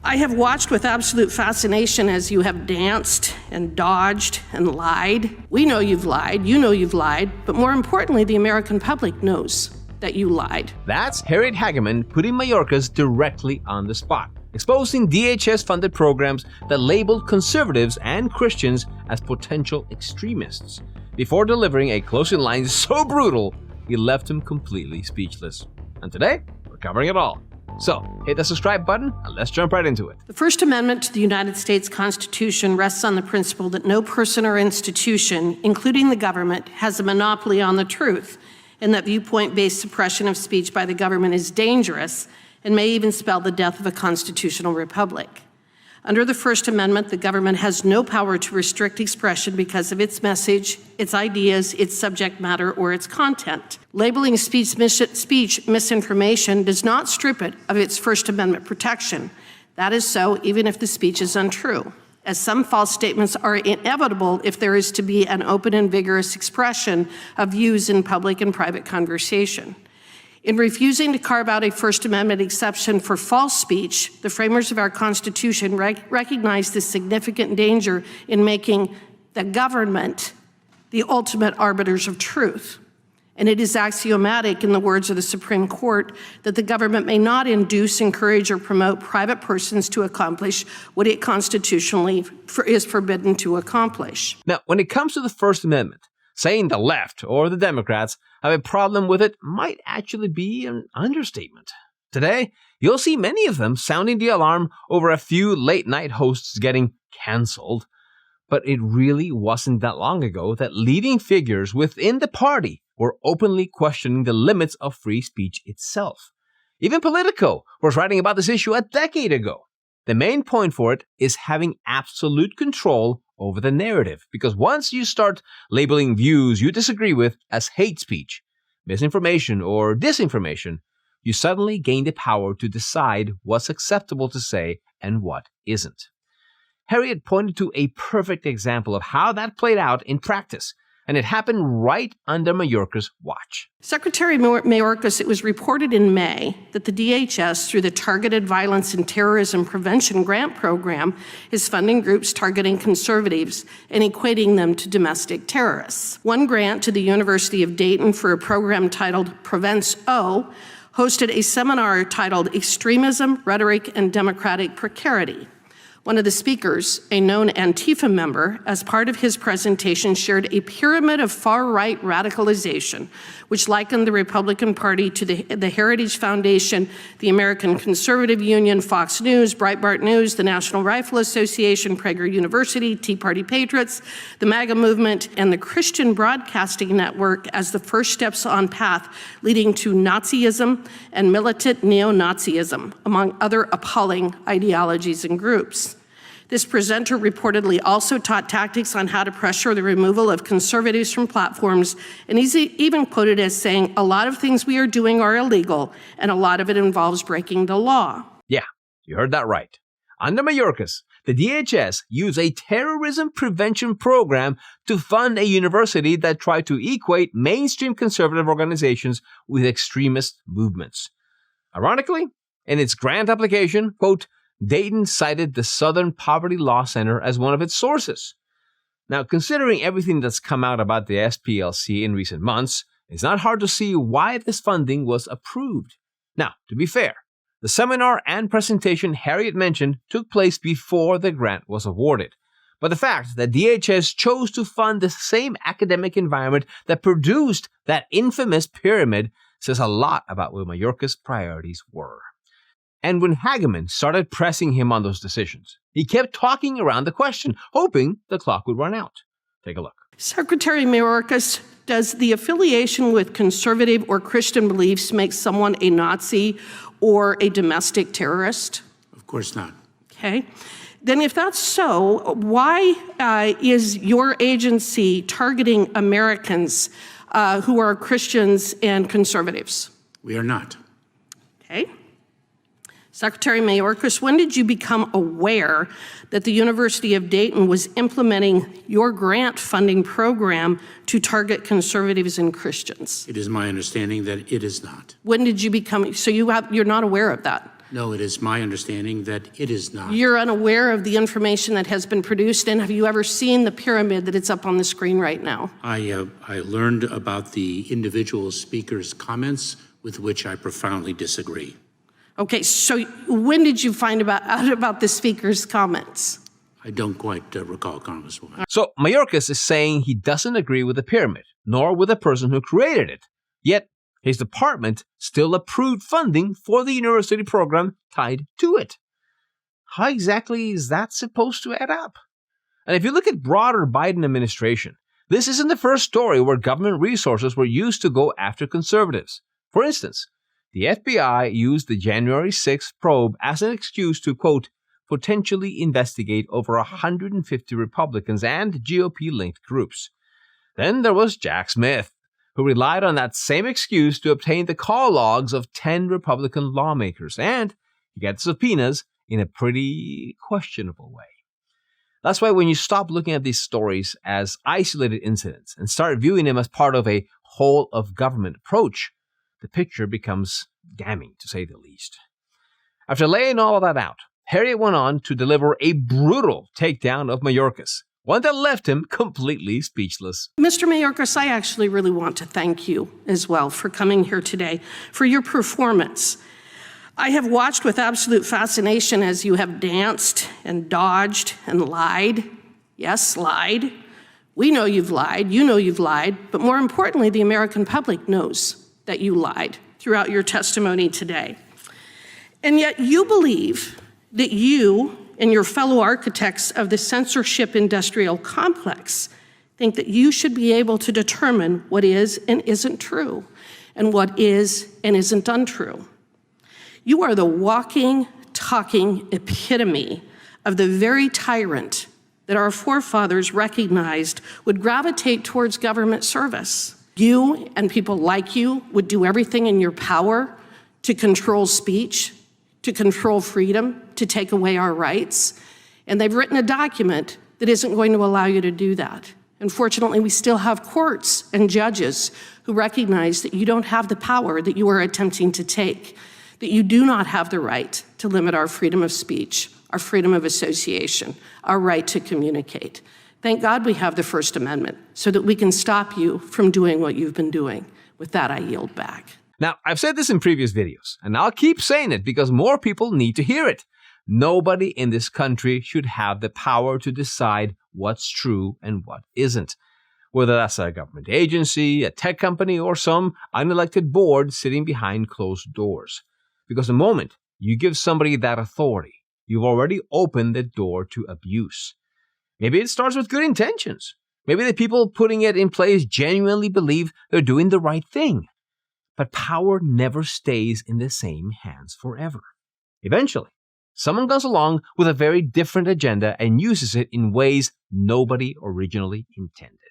I have watched with absolute fascination as you have danced and dodged and lied. We know you've lied, you know you've lied, but more importantly, the American public knows that you lied. That's Harriet Hageman putting Mayorkas directly on the spot, exposing DHS-funded programs that labeled conservatives and Christians as potential extremists, before delivering a closing line so brutal, he left him completely speechless. And today, we're covering it all. So, hit the subscribe button and let's jump right into it. The First Amendment to the United States Constitution rests on the principle that no person or institution, including the government, has a monopoly on the truth, and that viewpoint-based suppression of speech by the government is dangerous and may even spell the death of a constitutional republic. Under the First Amendment, the government has no power to restrict expression because of its message, its ideas, its subject matter, or its content. Labeling speech misinformation does not strip it of its First Amendment protection. That is so even if the speech is untrue, as some false statements are inevitable if there is to be an open and vigorous expression of views in public and private conversation. In refusing to carve out a First Amendment exception for false speech, the framers of our Constitution recognize the significant danger in making the government the ultimate arbiters of truth. And it is axiomatic, in the words of the Supreme Court, that the government may not induce, encourage, or promote private persons to accomplish what it constitutionally is forbidden to accomplish. Now, when it comes to the First Amendment, saying the left or the Democrats have a problem with it might actually be an understatement. Today, you'll see many of them sounding the alarm over a few late-night hosts getting canceled. But it really wasn't that long ago that leading figures within the party were openly questioning the limits of free speech itself. Even Politico was writing about this issue a decade ago. The main point for it is having absolute control over the narrative, because once you start labeling views you disagree with as hate speech, misinformation, or disinformation, you suddenly gain the power to decide what's acceptable to say and what isn't. Harriet pointed to a perfect example of how that played out in practice, and it happened right under Mayorkas' watch. Secretary Mayorkas, it was reported in May that the DHS, through the Targeted Violence and Terrorism Prevention Grant Program, is funding groups targeting conservatives and equating them to domestic terrorists. One grant to the University of Dayton for a program titled Prevents O hosted a seminar titled Extremism, Rhetoric, and Democratic Precarity. One of the speakers, a known Antifa member, as part of his presentation shared a pyramid of far-right radicalization, which likened the Republican Party to the Heritage Foundation, the American Conservative Union, Fox News, Breitbart News, the National Rifle Association, Prager University, Tea Party Patriots, the MAGA movement, and the Christian Broadcasting Network as the first steps on path leading to Nazism and militant neo-Nazism, among other appalling ideologies and groups. This presenter reportedly also taught tactics on how to pressure the removal of conservatives from platforms, and he's even quoted as saying, "A lot of things we are doing are illegal, and a lot of it involves breaking the law." Yeah, you heard that right. Under Mayorkas, the DHS used a terrorism prevention program to fund a university that tried to equate mainstream conservative organizations with extremist movements. Ironically, in its grant application, quote, Dayton cited the Southern Poverty Law Center as one of its sources. Now, considering everything that's come out about the SPLC in recent months, it's not hard to see why this funding was approved. Now, to be fair, the seminar and presentation Harriet mentioned took place before the grant was awarded. But the fact that DHS chose to fund the same academic environment that produced that infamous pyramid says a lot about what Mayorkas' priorities were. And when Hageman started pressing him on those decisions, he kept talking around the question, hoping the clock would run out. Take a look. Secretary Mayorkas, does the affiliation with conservative or Christian beliefs make someone a Nazi or a domestic terrorist? Of course not. Okay. Then if that's so, why is your agency targeting Americans who are Christians and conservatives? We are not. Okay. Secretary Mayorkas, when did you become aware that the University of Dayton was implementing your grant funding program to target conservatives and Christians? It is my understanding that it is not. When did you become, so you're not aware of that? No, it is my understanding that it is not. You're unaware of the information that has been produced, and have you ever seen the pyramid that is up on the screen right now? I learned about the individual speaker's comments, with which I profoundly disagree. Okay, so when did you find out about the speaker's comments? I don't quite recall, Congresswoman. So Mayorkas is saying he doesn't agree with the pyramid, nor with the person who created it. Yet, his department still approved funding for the university program tied to it. How exactly is that supposed to add up? And if you look at broader Biden administration, this isn't the first story where government resources were used to go after conservatives. For instance, the FBI used the January 6th probe as an excuse to, quote, potentially investigate over 150 Republicans and GOP-linked groups. Then there was Jack Smith, who relied on that same excuse to obtain the call logs of 10 Republican lawmakers, and he got subpoenas in a pretty questionable way. That's why when you stop looking at these stories as isolated incidents and start viewing them as part of a whole-of-government approach, the picture becomes damning, to say the least. After laying all of that out, Harriet went on to deliver a brutal takedown of Mayorkas, one that left him completely speechless. Mr. Mayorkas, I actually really want to thank you as well for coming here today, for your performance. I have watched with absolute fascination as you have danced and dodged and lied. Yes, lied. We know you've lied, you know you've lied, but more importantly, the American public knows that you lied throughout your testimony today. And yet you believe that you and your fellow architects of the censorship industrial complex think that you should be able to determine what is and isn't true, and what is and isn't untrue. You are the walking, talking epitome of the very tyrant that our forefathers recognized would gravitate towards government service. You and people like you would do everything in your power to control speech, to control freedom, to take away our rights. And they've written a document that isn't going to allow you to do that. Unfortunately, we still have courts and judges who recognize that you don't have the power that you are attempting to take, that you do not have the right to limit our freedom of speech, our freedom of association, our right to communicate. Thank God we have the First Amendment so that we can stop you from doing what you've been doing. With that, I yield back. Now, I've said this in previous videos, and I'll keep saying it because more people need to hear it. Nobody in this country should have the power to decide what's true and what isn't. Whether that's a government agency, a tech company, or some unelected board sitting behind closed doors. Because the moment you give somebody that authority, you've already opened the door to abuse. Maybe it starts with good intentions. Maybe the people putting it in place genuinely believe they're doing the right thing. But power never stays in the same hands forever. Eventually, someone comes along with a very different agenda and uses it in ways nobody originally intended.